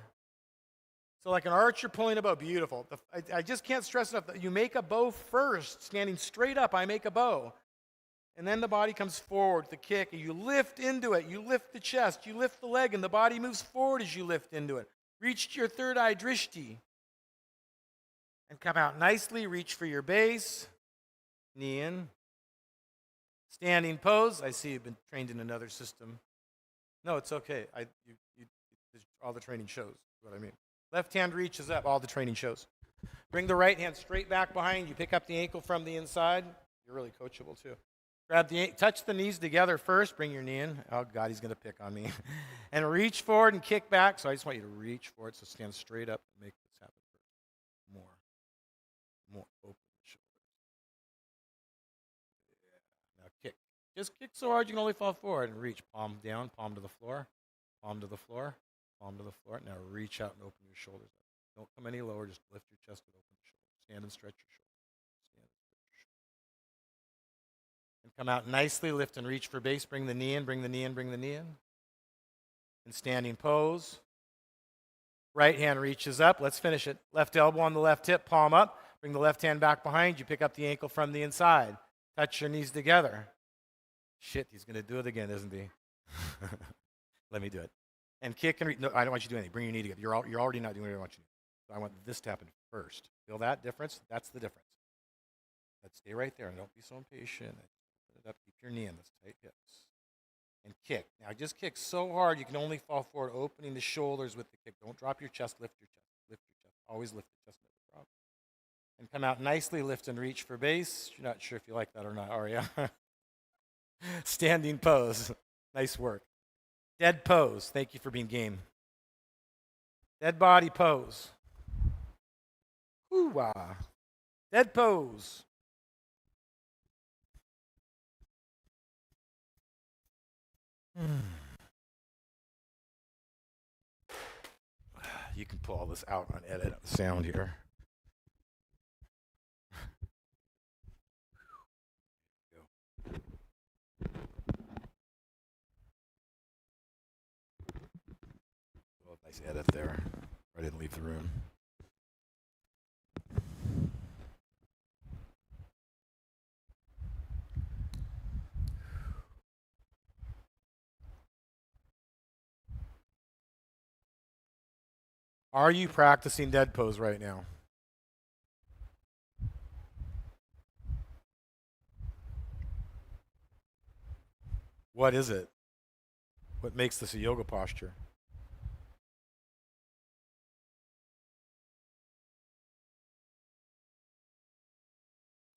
So like an archer pulling a bow. Beautiful. I just can't stress enough that you make a bow first. Standing straight up, I make a bow. And then the body comes forward, the kick, and you lift into it. You lift the chest, you lift the leg, and the body moves forward as you lift into it. Reach to your third eye drishti. And come out nicely. Reach for your base. Knee in. Standing pose. I see you've been trained in another system. No, it's okay. All the training shows what I mean. Left hand reaches up. All the training shows. Bring the right hand straight back behind you. Pick up the ankle from the inside. You're really coachable too. Touch the knees together first. Bring your knee in. Oh, God, he's going to pick on me. And reach forward and kick back. So I just want you to reach forward. So stand straight up and make this happen first. More. Open the shoulders. Yeah. Now kick. Just kick so hard you can only fall forward and reach. Palm down, palm to the floor. Palm to the floor. Palm to the floor. Now reach out and open your shoulders. Don't come any lower. Just lift your chest and open your shoulders. Stand and stretch your shoulders. And come out nicely, lift and reach for base. Bring the knee in, bring the knee in, bring the knee in. In standing pose. Right hand reaches up. Let's finish it. Left elbow on the left hip, palm up. Bring the left hand back behind you. Pick up the ankle from the inside. Touch your knees together. Shit, he's going to do it again, isn't he? Let me do it. And kick and no, I don't want you to do anything. Bring your knee together. You're already not doing what I want you to do. So I want this to happen first. Feel that difference? That's the difference. Let's stay right there. Don't be so impatient. Put it up. Keep your knee in those tight hips. And kick. Now just kick so hard you can only fall forward, opening the shoulders with the kick. Don't drop your chest, lift your chest. Lift your chest. Always lift the chest, never drop. And come out nicely, lift and reach for base. You're not sure if you like that or not, are you? Standing pose. Nice work. Dead pose. Thank you for being game. Dead body pose. Hoo-wah. Dead pose. You can pull all this out on edit sound here. Oh, nice edit there. I didn't leave the room. Are you practicing dead pose right now? What is it? What makes this a yoga posture?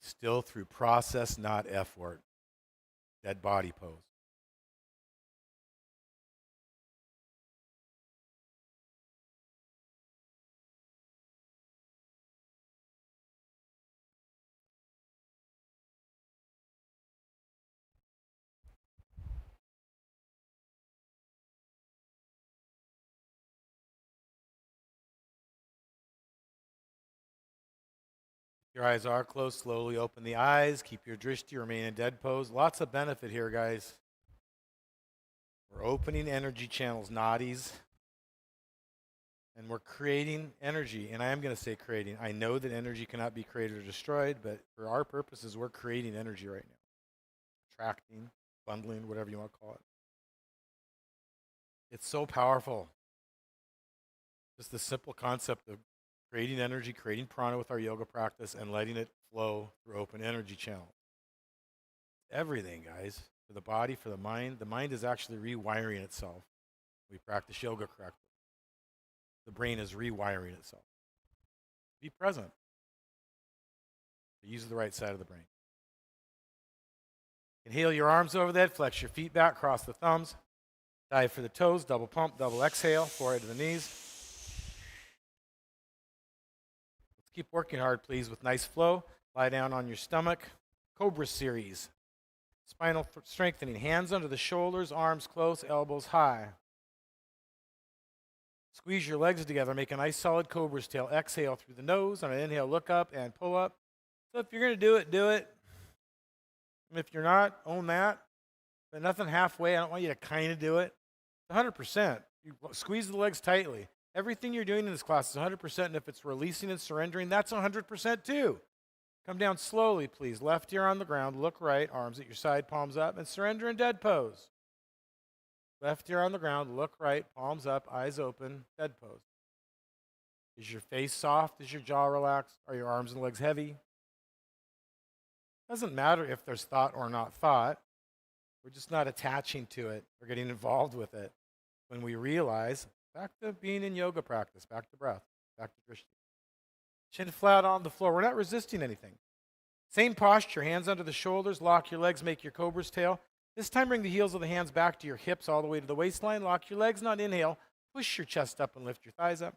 Still through process, not effort. Dead body pose. Your eyes are closed. Slowly open the eyes. Keep your drishti. Remain in dead pose. Lots of benefit here, guys. We're opening energy channels, nadis. And we're creating energy. And I am going to say creating. I know that energy cannot be created or destroyed, but for our purposes, we're creating energy right now. Attracting, bundling, whatever you want to call it. It's so powerful. Just the simple concept of creating energy, creating prana with our yoga practice, and letting it flow through open energy channel. Everything, guys. For the body, for the mind. The mind is actually rewiring itself. We practice yoga correctly. The brain is rewiring itself. Be present. Use the right side of the brain. Inhale your arms over the head. Flex your feet back. Cross the thumbs. Dive for the toes. Double pump. Double exhale. Forehead to the knees. Keep working hard, please, with nice flow. Lie down on your stomach. Cobra series. Spinal strengthening. Hands under the shoulders, arms close, elbows high. Squeeze your legs together. Make a nice solid cobra's tail. Exhale through the nose. On an inhale, look up and pull up. So if you're going to do it, do it. And if you're not, own that. But nothing halfway. I don't want you to kind of do it. 100%. You squeeze the legs tightly. Everything you're doing in this class is 100%, and if it's releasing and surrendering, that's 100% too. Come down slowly, please. Left ear on the ground, look right, arms at your side, palms up, and surrender in dead pose. Left ear on the ground, look right, palms up, eyes open, dead pose. Is your face soft? Is your jaw relaxed? Are your arms and legs heavy? Doesn't matter if there's thought or not thought. We're just not attaching to it. We're getting involved with it. When we realize, back to being in yoga practice, back to breath, back to drishti. Chin flat on the floor. We're not resisting anything. Same posture, hands under the shoulders, lock your legs, make your cobra's tail. This time bring the heels of the hands back to your hips all the way to the waistline. Lock your legs, not inhale. Push your chest up and lift your thighs up.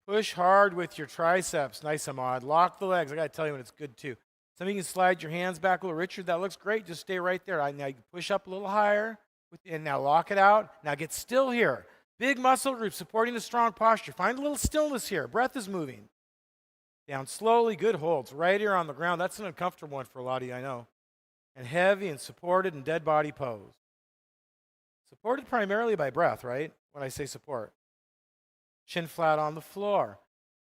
Push hard with your triceps. Nice, Ahmad. Lock the legs. I got to tell you when it's good too. Some of you can slide your hands back a little. Richard, that looks great. Just stay right there. Now you can push up a little higher. And now lock it out. Now get still here. Big muscle group supporting a strong posture. Find a little stillness here. Breath is moving. Down slowly. Good holds. Right here on the ground. That's an uncomfortable one for a lot of you, I know. And heavy and supported in dead body pose. Supported primarily by breath, right? When I say support. Chin flat on the floor.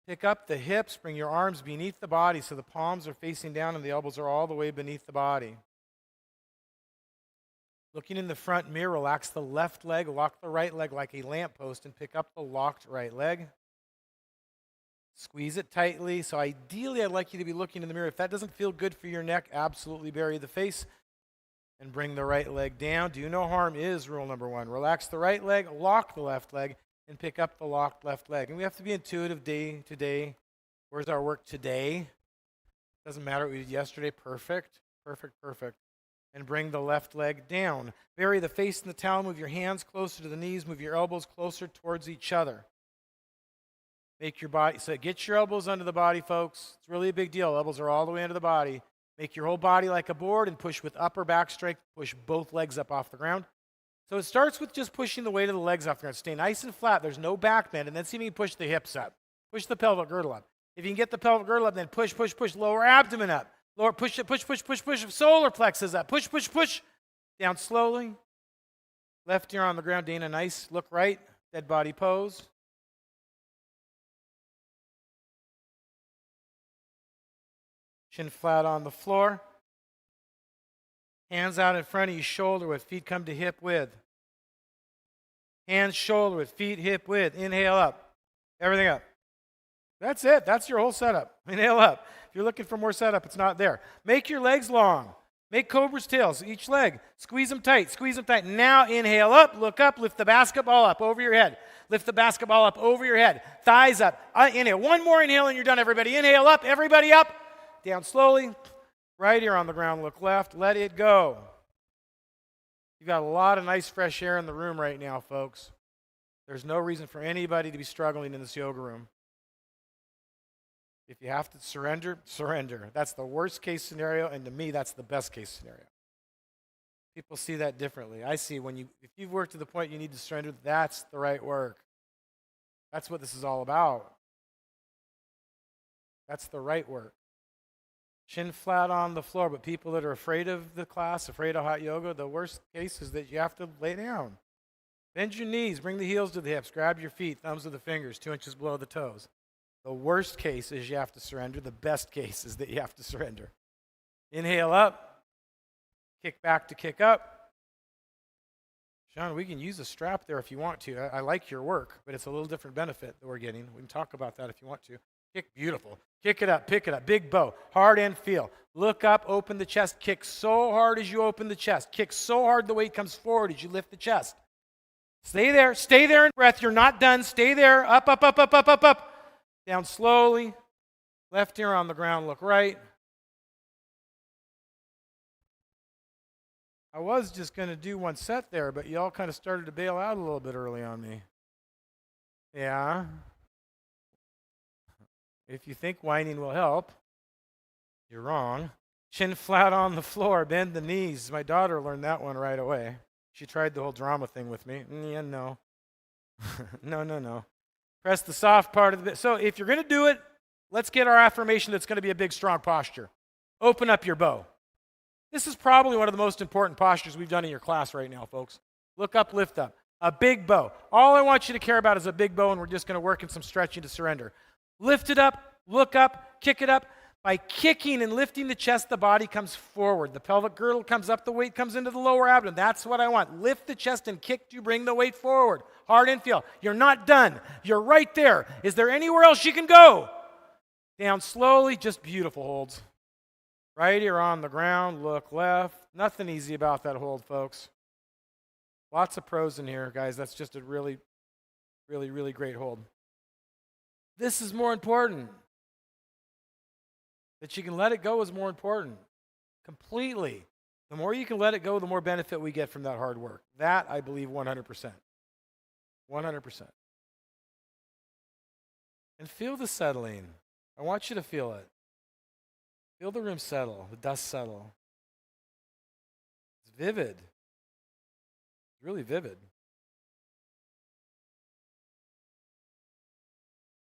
Pick up the hips, bring your arms beneath the body so the palms are facing down and the elbows are all the way beneath the body. Looking in the front mirror, relax the left leg, lock the right leg like a lamppost, and pick up the locked right leg. Squeeze it tightly. So ideally, I'd like you to be looking in the mirror. If that doesn't feel good for your neck, absolutely bury the face and bring the right leg down. Do no harm is rule number one. Relax the right leg, lock the left leg, and pick up the locked left leg. And we have to be intuitive day to day. Where's our work today? Doesn't matter what we did yesterday. Perfect, perfect, perfect. And bring the left leg down. Bury the face in the towel. Move your hands closer to the knees. Move your elbows closer towards each other. Make your body, so get your elbows under the body, folks. It's really a big deal. Elbows are all the way under the body. Make your whole body like a board and push with upper back strength. Push both legs up off the ground. So it starts with just pushing the weight of the legs off the ground. Stay nice and flat. There's no back bend. And then see if you can push the hips up. Push the pelvic girdle up. If you can get the pelvic girdle up, then push, push, push. Lower abdomen up. Lower, push it, push, push, push, push. Solar plexus up. Push, push, push. Down slowly. Left ear on the ground. Dana, nice. Look right. Dead body pose. Chin flat on the floor. Hands out in front of you, shoulder width. Feet come to hip width. Hands shoulder width. Feet hip width. Inhale up. Everything up. That's it. That's your whole setup. Inhale up. If you're looking for more setup, it's not there. Make your legs long. Make cobra's tails. Each leg. Squeeze them tight. Squeeze them tight. Now inhale up. Look up. Lift the basketball up over your head. Lift the basketball up over your head. Thighs up. Inhale. One more inhale and you're done, everybody. Inhale up. Everybody up. Down slowly. Right ear on the ground, look left. Let it go. You've got a lot of nice fresh air in the room right now, folks. There's no reason for anybody to be struggling in this yoga room. If you have to surrender, surrender. That's the worst case scenario, and to me, that's the best case scenario. People see that differently. I see if you've worked to the point you need to surrender, that's the right work. That's what this is all about. That's the right work. Chin flat on the floor, but people that are afraid of the class, afraid of hot yoga, the worst case is that you have to lay down. Bend your knees, bring the heels to the hips, grab your feet, thumbs to the fingers, 2 inches below the toes. The worst case is you have to surrender. The best case is that you have to surrender. Inhale up, kick back to kick up. Sean, we can use a strap there if you want to. I like your work, but it's a little different benefit that we're getting. We can talk about that if you want to. Kick, beautiful. Kick it up, pick it up. Big bow, hard and feel. Look up, open the chest. Kick so hard as you open the chest. Kick so hard the weight comes forward as you lift the chest. Stay there in breath. You're not done. Stay there. Up, up, up, up, up, up, up. Down slowly. Left ear on the ground, look right. I was just going to do one set there, but y'all kind of started to bail out a little bit early on me. Yeah. If you think whining will help, you're wrong. Chin flat on the floor, bend the knees. My daughter learned that one right away. She tried the whole drama thing with me. Yeah, no. No. Press the soft part of the bit. So if you're going to do it, let's get our affirmation that's going to be a big, strong posture. Open up your bow. This is probably one of the most important postures we've done in your class right now, folks. Look up, lift up. A big bow. All I want you to care about is a big bow, and we're just going to work in some stretching to surrender. Lift it up, look up, kick it up. By kicking and lifting the chest, the body comes forward. The pelvic girdle comes up, the weight comes into the lower abdomen. That's what I want. Lift the chest and kick to bring the weight forward. Hard and feel. You're not done. You're right there. Is there anywhere else you can go? Down slowly, just beautiful holds. Right ear on the ground, look left. Nothing easy about that hold, folks. Lots of pros in here, guys. That's just a really, really, really great hold. This is more important. That you can let it go is more important. Completely. The more you can let it go, the more benefit we get from that hard work. That, I believe, 100%. 100%. And feel the settling. I want you to feel it. Feel the room settle, the dust settle. It's vivid. It's really vivid.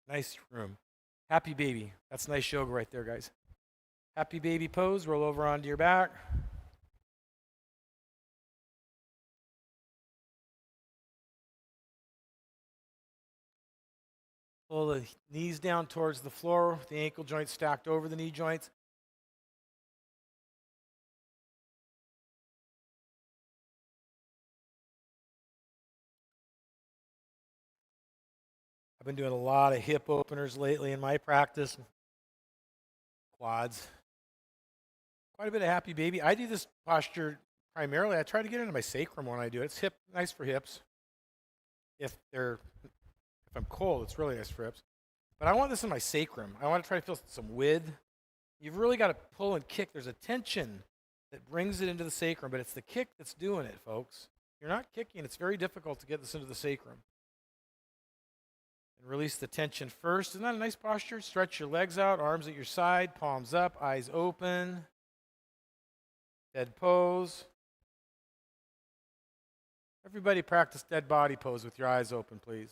Nice room. Happy baby. That's nice yoga right there, guys. Happy baby pose. Roll over onto your back. Pull the knees down towards the floor, the ankle joints stacked over the knee joints. I've been doing a lot of hip openers lately in my practice. Quads. Quite a bit of happy baby. I do this posture primarily. I try to get into my sacrum when I do it. It's nice for hips. If I'm cold, it's really nice for hips. But I want this in my sacrum. I want to try to feel some width. You've really got to pull and kick. There's a tension that brings it into the sacrum, but it's the kick that's doing it, folks. If you're not kicking, it's very difficult to get this into the sacrum. And release the tension first. Isn't that a nice posture? Stretch your legs out, arms at your side, palms up, eyes open. Dead pose. Everybody practice dead body pose with your eyes open, please.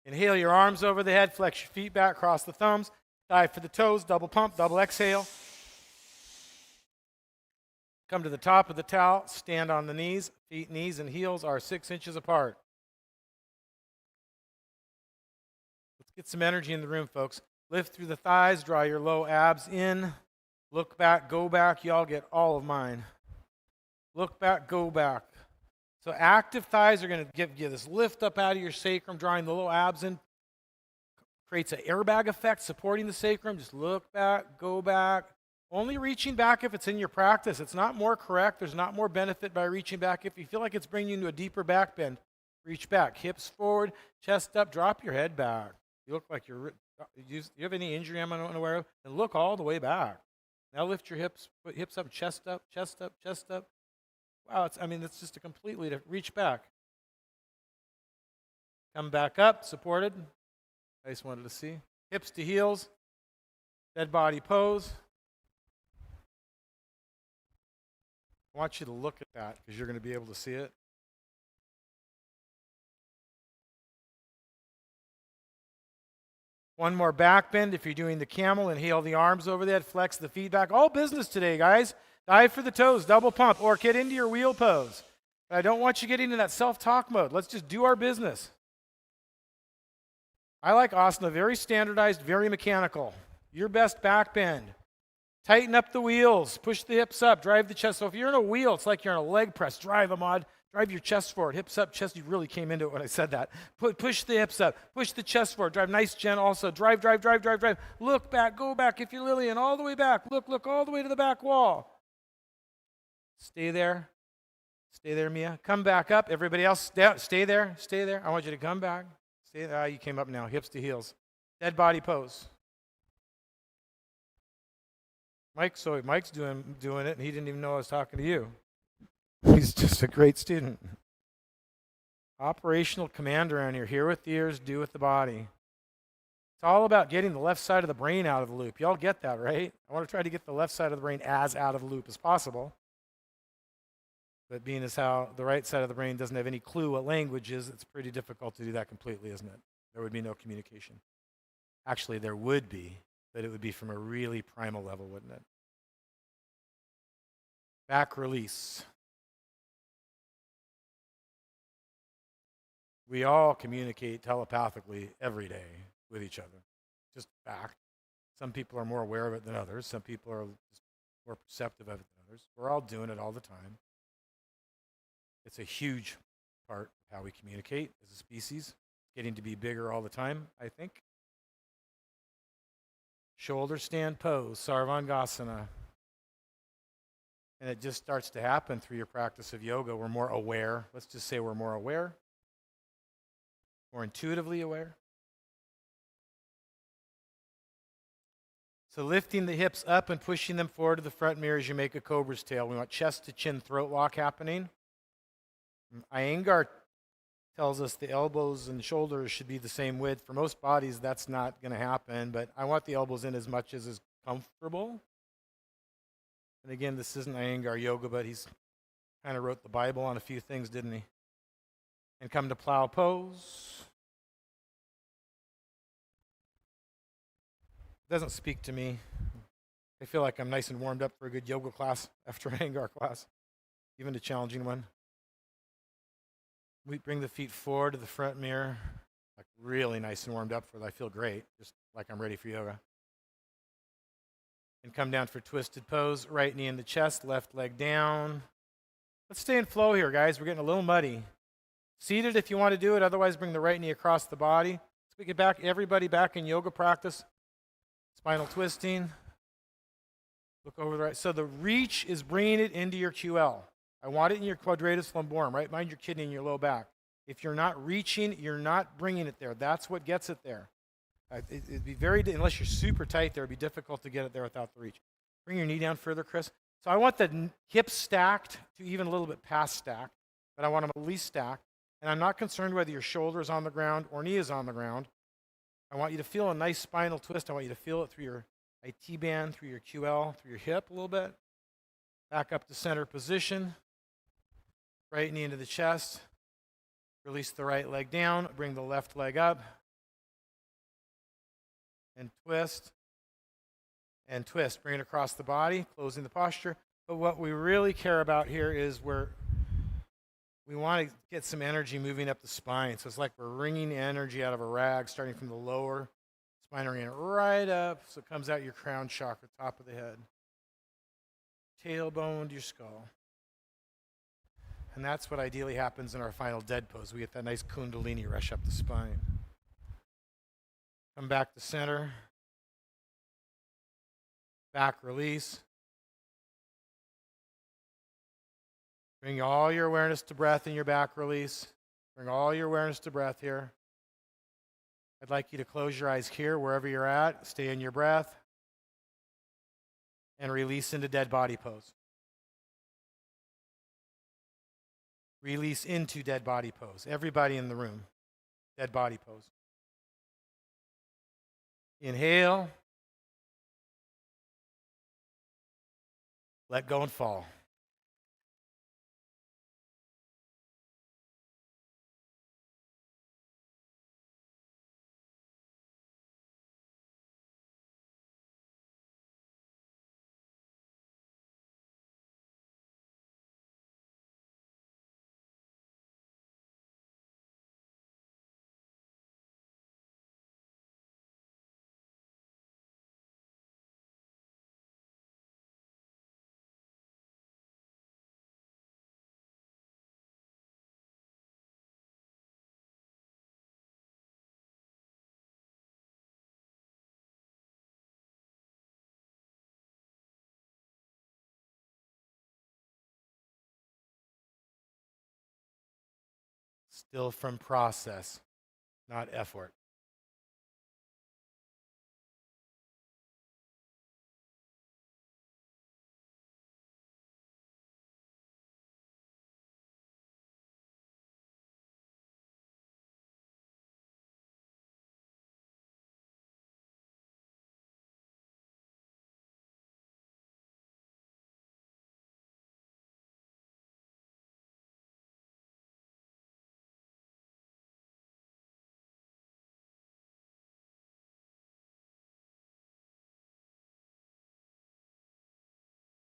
Inhale your arms over the head, flex your feet back, cross the thumbs, dive for the toes, double pump, double exhale. Come to the top of the towel, stand on the knees. Feet, knees, and heels are 6 inches apart. Let's get some energy in the room, folks. Lift through the thighs, draw your low abs in. Look back, go back. Y'all get all of mine. Look back, go back. So active thighs are going to give you this lift up out of your sacrum, drawing the low abs in. Creates an airbag effect, supporting the sacrum. Just look back, go back. Only reaching back if it's in your practice. It's not more correct. There's not more benefit by reaching back. If you feel like it's bringing you into a deeper back bend, reach back. Hips forward, chest up, drop your head back. You look like you have any injury I'm unaware of? And look all the way back. Now lift your hips, put hips up, chest up, chest up, chest up. Wow, it's just a completely different. Reach back. Come back up, supported. I just wanted to see. Hips to heels. Dead body pose. I want you to look at that because you're going to be able to see it. One more back bend. If you're doing the camel, inhale the arms over the head, flex the feet back. All business today, guys. Dive for the toes, double pump, or get into your wheel pose. But I don't want you getting into that self-talk mode. Let's just do our business. I like asana, very standardized, very mechanical. Your best back bend. Tighten up the wheels, push the hips up, drive the chest. So if you're in a wheel, it's like you're in a leg press. Drive, Ahmad. Drive your chest forward, hips up, chest. You really came into it when I said that. Push the hips up, push the chest forward. Drive, nice, Jen, also. Drive. Look back, go back. If you're Lillian, all the way back. Look all the way to the back wall. Stay there, Mia. Come back up. Everybody else, stay there. I want you to come back. Stay there. You came up now, hips to heels. Dead body pose. Mike's doing it, and he didn't even know I was talking to you. He's just a great student. Operational commander on here. Hear with the ears, do with the body. It's all about getting the left side of the brain out of the loop. Y'all get that, right? I want to try to get the left side of the brain as out of the loop as possible. But being as how the right side of the brain doesn't have any clue what language is, it's pretty difficult to do that completely, isn't it? There would be no communication. Actually, there would be, but it would be from a really primal level, wouldn't it? Back release. We all communicate telepathically every day with each other. Just fact. Some people are more aware of it than others. Some people are just more perceptive of it than others. We're all doing it all the time. It's a huge part of how we communicate as a species. Getting to be bigger all the time, I think. Shoulder stand pose, Sarvangasana. And it just starts to happen through your practice of yoga. We're more aware. Let's just say we're more aware. More intuitively aware. So lifting the hips up and pushing them forward to the front mirror as you make a cobra's tail. We want chest to chin throat lock happening. Iyengar tells us the elbows and shoulders should be the same width. For most bodies, that's not going to happen, but I want the elbows in as much as is comfortable. And again, this isn't Iyengar yoga, but he's kind of wrote the Bible on a few things, didn't he? And come to plow pose. Doesn't speak to me. I feel like I'm nice and warmed up for a good yoga class after an Iyengar class, even a challenging one. We bring the feet forward to the front mirror. really nice and warmed up for it. I feel great, just like I'm ready for yoga. And come down for twisted pose. Right knee in the chest, left leg down. Let's stay in flow here, guys. We're getting a little muddy. Seated if you want to do it. Otherwise, bring the right knee across the body. Let's get back, everybody back in yoga practice. Spinal twisting. Look over the right. So the reach is bringing it into your QL. I want it in your quadratus lumborum, right? Mind your kidney in your low back. If you're not reaching, you're not bringing it there. That's what gets it there. It'd be unless you're super tight there, it'd be difficult to get it there without the reach. Bring your knee down further, Chris. So I want the hips stacked to even a little bit past stacked, but I want them at least stacked. And I'm not concerned whether your shoulder is on the ground or knee is on the ground. I want you to feel a nice spinal twist. I want you to feel it through your IT band, through your QL, through your hip a little bit. Back up to center position. Right knee into the chest. Release the right leg down. Bring the left leg up. And twist. And twist. Bring it across the body, closing the posture. But what we really care about here is we want to get some energy moving up the spine. So it's like we're wringing energy out of a rag, starting from the lower spine, bringing it right up so it comes out your crown chakra, top of the head. Tailbone to your skull. And that's what ideally happens in our final dead pose. We get that nice kundalini rush up the spine. Come back to center. Back release. Bring all your awareness to breath in your back release. Bring all your awareness to breath here. I'd like you to close your eyes here, wherever you're at. Stay in your breath. And release into dead body pose. Release into dead body pose. Everybody in the room, dead body pose. Inhale. Let go and fall. Still from process, not effort.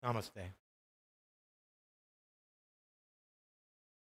Namaste.